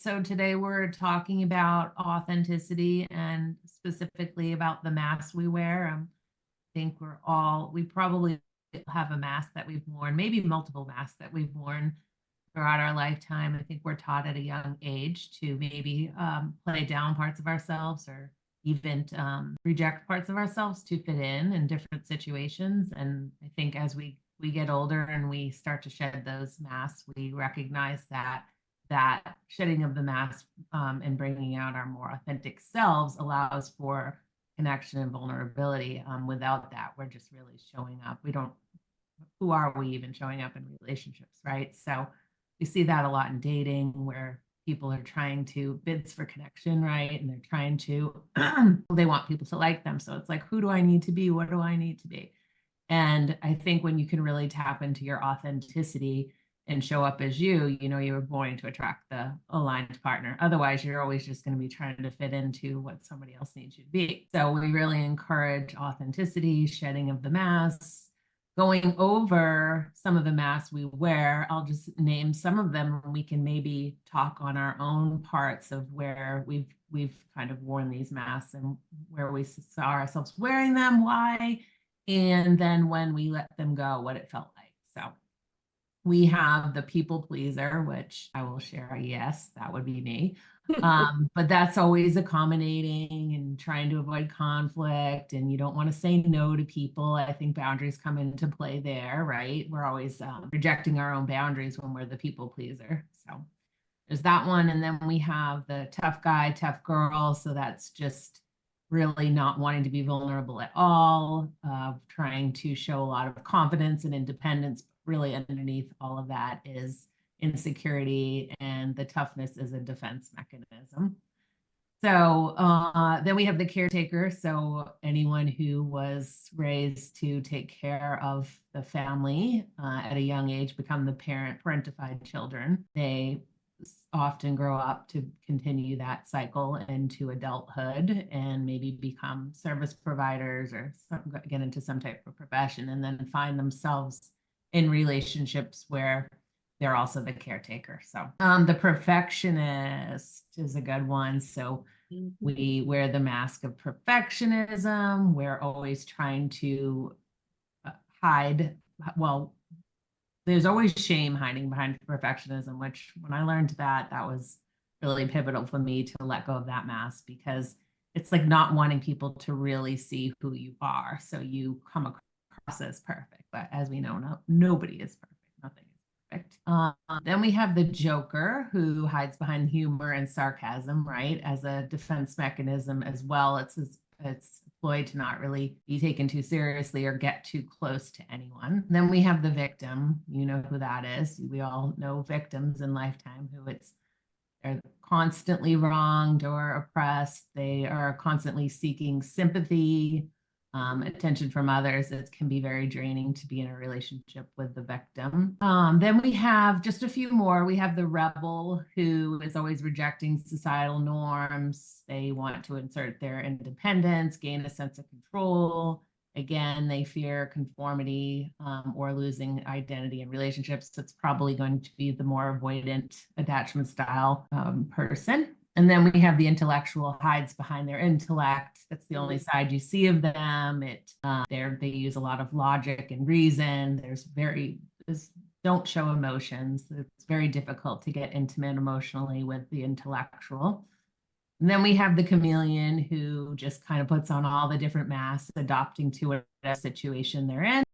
So today we're talking about authenticity and specifically about the masks we wear. I think we probably have a mask that we've worn, maybe multiple masks that we've worn throughout our lifetime. I think we're taught at a young age to maybe play down parts of ourselves or even reject parts of ourselves to fit in different situations. And I think as we get older and we start to shed those masks, we recognize that shedding of the mask and bringing out our more authentic selves allows for connection and vulnerability. Without that, we're just really showing up. Who are we even showing up in relationships, right? So we see that a lot in dating where people are trying to bids for connection, right? And they're trying to, they want people to like them. So it's like, who do I need to be? What do I need to be? And I think when you can really tap into your authenticity and show up as you know, you were born to attract the aligned partner. Otherwise, you're always just going to be trying to fit into what somebody else needs you to be. So we really encourage authenticity, shedding of the masks, going over some of the masks we wear. I'll just name some of them and we can maybe talk on our own parts of where we've kind of worn these masks and where we saw ourselves wearing them, why, and then when we let them go, what it felt like. So we have the people pleaser, which I will share. Yes, that would be me. But that's always accommodating and trying to avoid conflict. And you don't want to say no to people. I think boundaries come into play there, right? We're always rejecting our own boundaries when we're the people pleaser. So there's that one. And then we have the tough guy, tough girl. So that's just really not wanting to be vulnerable at all, trying to show a lot of confidence and independence. Really underneath all of that is insecurity, and the toughness is a defense mechanism. So then we have the caretaker. So anyone who was raised to take care of the family at a young age, become the parentified children. They often grow up to continue that cycle into adulthood and maybe become service providers or get into some type of profession, and then find themselves in relationships where they're also the caretaker. So the perfectionist is a good one. So we wear the mask of perfectionism. We're always trying to hide. Well, there's always shame hiding behind perfectionism, which when I learned that was really pivotal for me to let go of that mask, because it's like not wanting people to really see who you are. So you come across as perfect, but as we know, nobody is perfect. Nothing is perfect. Then we have the Joker, who hides behind humor and sarcasm, right, as a defense mechanism as well. It's employed to not really be taken too seriously or get too close to anyone. Then we have the victim. You know who that is. We all know victims in lifetime who they're constantly wronged or oppressed. They are constantly seeking sympathy, attention from others. It can be very draining to be in a relationship with the victim. Then we have just a few more. We have the rebel, who is always rejecting societal norms. They want to insert their independence, gain a sense of control. Again, they fear conformity or losing identity in relationships. So it's probably going to be the more avoidant attachment style person. And then we have the intellectual, hides behind their intellect. That's the only side you see of them. They use a lot of logic and reason. Don't show emotions. It's very difficult to get intimate emotionally with the intellectual. And then we have the chameleon, who just kind of puts on all the different masks, adopting to whatever situation they're in.